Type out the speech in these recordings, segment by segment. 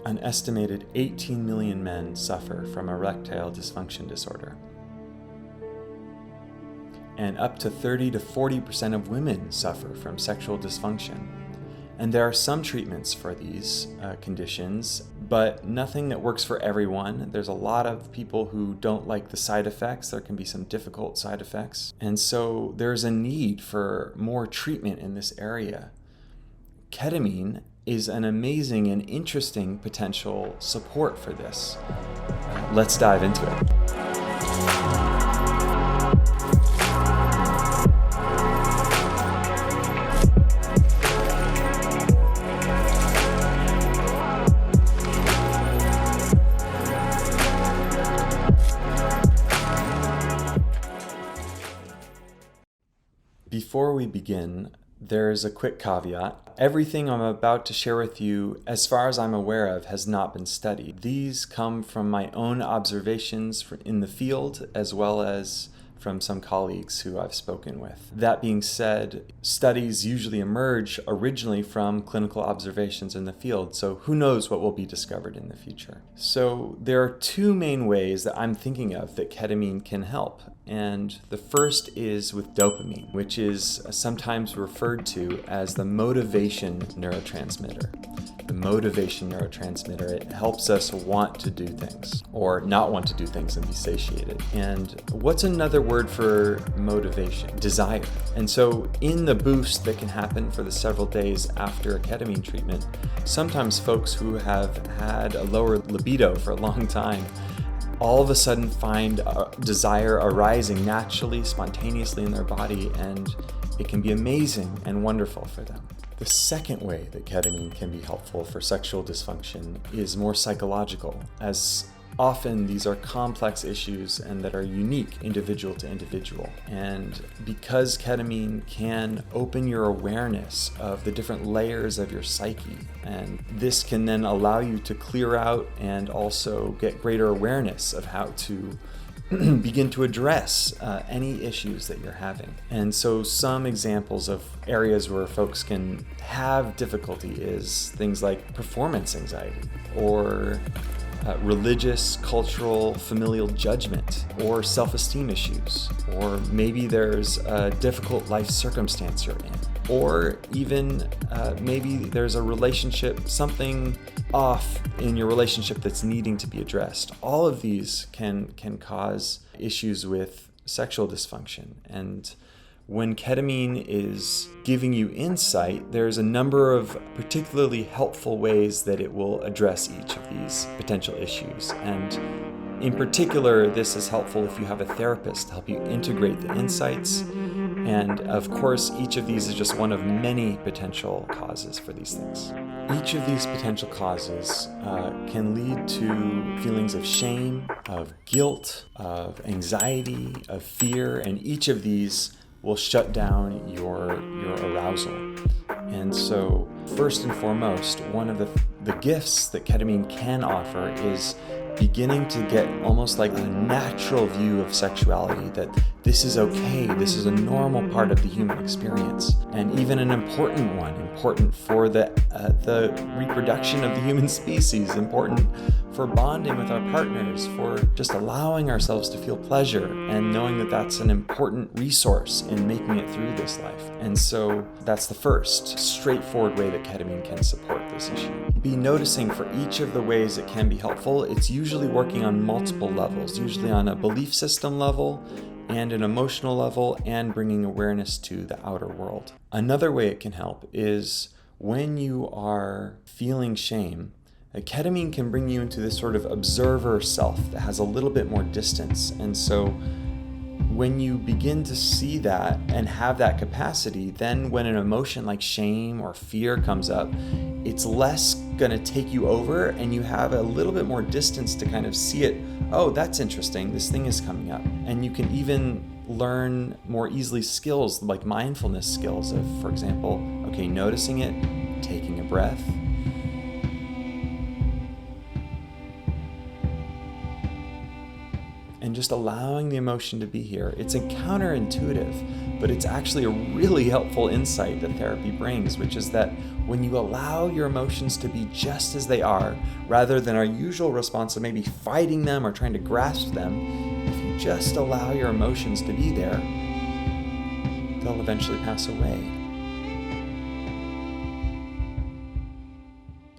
An estimated 18 million men suffer from erectile dysfunction disorder. And up to 30 to 40% of women suffer from sexual dysfunction. And there are some treatments for these conditions, but nothing that works for everyone. There's a lot of people who don't like the side effects. There can be some difficult side effects. And so there's a need for more treatment in this area. Ketamine is an amazing and interesting potential support for this. Let's dive into it. Before we begin, there's a quick caveat. Everything I'm about to share with you, as far as I'm aware of, has not been studied. These come from my own observations in the field, as well as from some colleagues who I've spoken with. That being said, studies usually emerge originally from clinical observations in the field, so who knows what will be discovered in the future. So there are two main ways that I'm thinking of that ketamine can help. And the first is with dopamine, which is sometimes referred to as the motivation neurotransmitter. The motivation neurotransmitter, it helps us want to do things or not want to do things and be satiated. And what's another word for motivation? Desire. And so in the boost that can happen for the several days after a ketamine treatment, sometimes folks who have had a lower libido for a long time all of a sudden find a desire arising naturally, spontaneously in their body, and it can be amazing and wonderful for them. The second way that ketamine can be helpful for sexual dysfunction is more psychological, as often these are complex issues and that are unique individual to individual. And because ketamine can open your awareness of the different layers of your psyche, and this can then allow you to clear out and also get greater awareness of how to begin to address any issues that you're having. And so some examples of areas where folks can have difficulty is things like performance anxiety, or religious, cultural, familial judgment, or self-esteem issues, or maybe there's a difficult life circumstance you're in, or even maybe there's a relationship, something off in your relationship that's needing to be addressed. All of these can cause issues with sexual dysfunction. And when ketamine is giving you insight, there's a number of particularly helpful ways that it will address each of these potential issues. And in particular, this is helpful if you have a therapist to help you integrate the insights. And of course, each of these is just one of many potential causes for these things. Each of these potential causes can lead to feelings of shame, of guilt, of anxiety, of fear, and each of these will shut down your arousal. And so first and foremost, one of the gifts that ketamine can offer is beginning to get almost like a natural view of sexuality, that this is okay, this is a normal part of the human experience, and even an important one, important for the reproduction of the human species, important for bonding with our partners, for just allowing ourselves to feel pleasure and knowing that that's an important resource in making it through this life. And so that's the first straightforward way that ketamine can support this issue. Be noticing for each of the ways it can be helpful, it's usually working on multiple levels, usually on a belief system level and an emotional level, and bringing awareness to the outer world. Another way it can help is when you are feeling shame, ketamine can bring you into this sort of observer self that has a little bit more distance. And so when you begin to see that and have that capacity, then when an emotion like shame or fear comes up, it's less going to take you over, and you have a little bit more distance to kind of see it. Oh, that's interesting. This thing is coming up. And you can even learn more easily skills like mindfulness skills of, for example, okay, noticing it, taking a breath, and just allowing the emotion to be here. It's counterintuitive, but it's actually a really helpful insight that therapy brings, which is that when you allow your emotions to be just as they are, rather than our usual response of maybe fighting them or trying to grasp them, if you just allow your emotions to be there, they'll eventually pass away.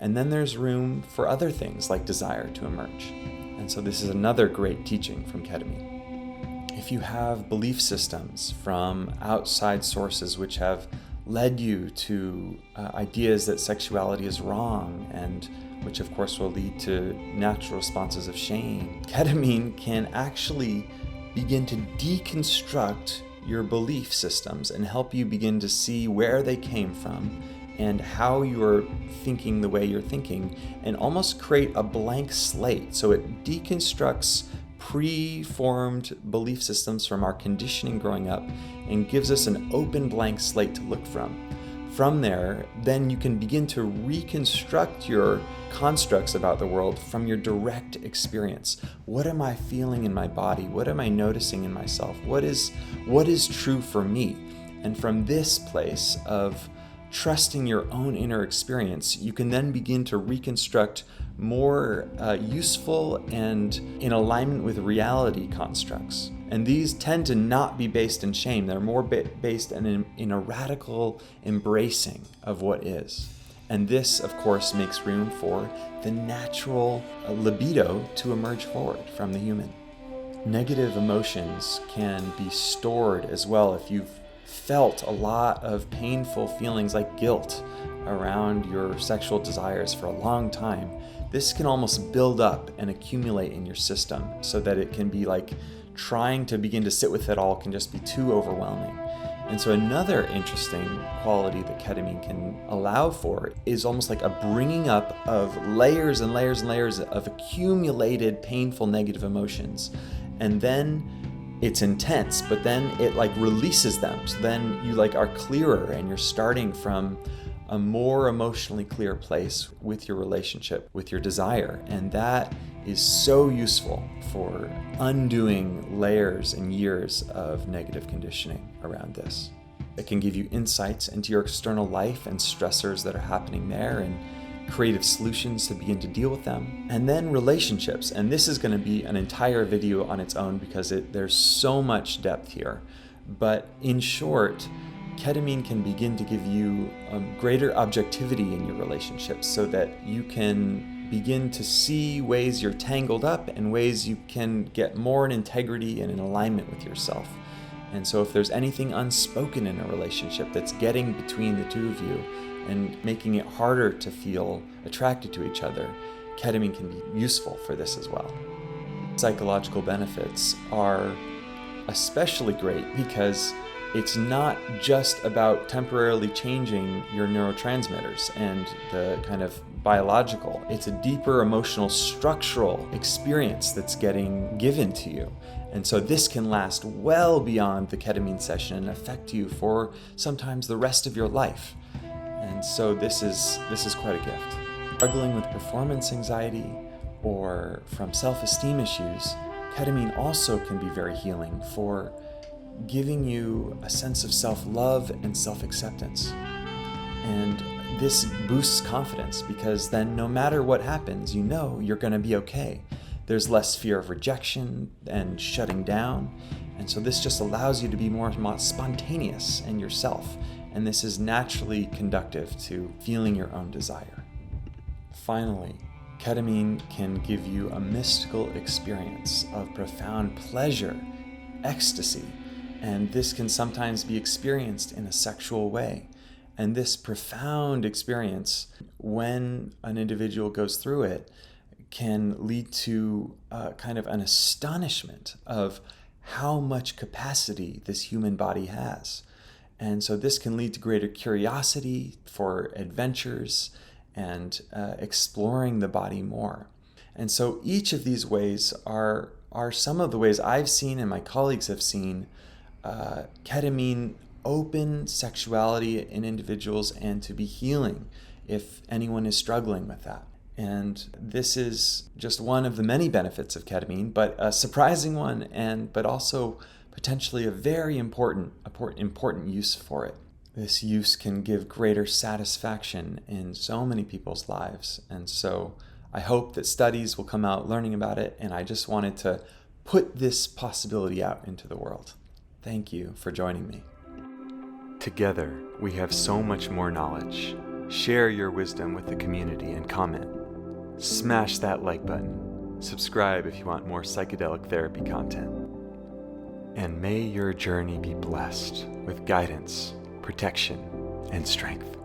And then there's room for other things like desire to emerge. And so this is another great teaching from ketamine. If you have belief systems from outside sources which have led you to ideas that sexuality is wrong, and which of course will lead to natural responses of shame, ketamine can actually begin to deconstruct your belief systems and help you begin to see where they came from and how you're thinking the way you're thinking, and almost create a blank slate. So it deconstructs pre-formed belief systems from our conditioning growing up and gives us an open blank slate to look from. From there, then you can begin to reconstruct your constructs about the world from your direct experience. What am I feeling in my body? What am I noticing in myself? What is true for me? And from this place of trusting your own inner experience, you can then begin to reconstruct more useful and in alignment with reality constructs. And these tend to not be based in shame. They're more based in a radical embracing of what is. And this, of course, makes room for the natural libido to emerge forward from the human. Negative emotions can be stored as well. If you've felt a lot of painful feelings like guilt around your sexual desires for a long time, this can almost build up and accumulate in your system, so that it can be like trying to begin to sit with it all can just be too overwhelming. And so another interesting quality that ketamine can allow for is almost like a bringing up of layers and layers and layers of accumulated painful negative emotions. And then it's intense, but then it like releases them. So then you like are clearer, and you're starting from a more emotionally clear place with your relationship, with your desire. And that is so useful for undoing layers and years of negative conditioning around this. It can give you insights into your external life and stressors that are happening there, and creative solutions to begin to deal with them. And then relationships. And this is going to be an entire video on its own because there's so much depth here. But in short, ketamine can begin to give you greater objectivity in your relationships, so that you can begin to see ways you're tangled up and ways you can get more in integrity and in alignment with yourself. And so if there's anything unspoken in a relationship that's getting between the two of you and making it harder to feel attracted to each other, ketamine can be useful for this as well. Psychological benefits are especially great because it's not just about temporarily changing your neurotransmitters and the kind of biological. It's a deeper emotional structural experience that's getting given to you. And so this can last well beyond the ketamine session and affect you for sometimes the rest of your life. And so this is quite a gift. Struggling with performance anxiety or from self-esteem issues, ketamine also can be very healing for giving you a sense of self-love and self-acceptance. And this boosts confidence because then no matter what happens, you know you're going to be okay. There's less fear of rejection and shutting down. And so this just allows you to be more spontaneous in yourself. And this is naturally conductive to feeling your own desire. Finally, ketamine can give you a mystical experience of profound pleasure, ecstasy, and this can sometimes be experienced in a sexual way. And this profound experience, when an individual goes through it, can lead to kind of an astonishment of how much capacity this human body has. And so this can lead to greater curiosity for adventures and exploring the body more. And so each of these ways are some of the ways I've seen and my colleagues have seen ketamine open sexuality in individuals and to be healing if anyone is struggling with that. And this is just one of the many benefits of ketamine, but a surprising one, but also potentially a very important use for it. This use can give greater satisfaction in so many people's lives. And so I hope that studies will come out learning about it, and I just wanted to put this possibility out into the world. Thank you for joining me. Together, we have so much more knowledge. Share your wisdom with the community and comment. Smash that like button. Subscribe if you want more psychedelic therapy content. And may your journey be blessed with guidance, protection, and strength.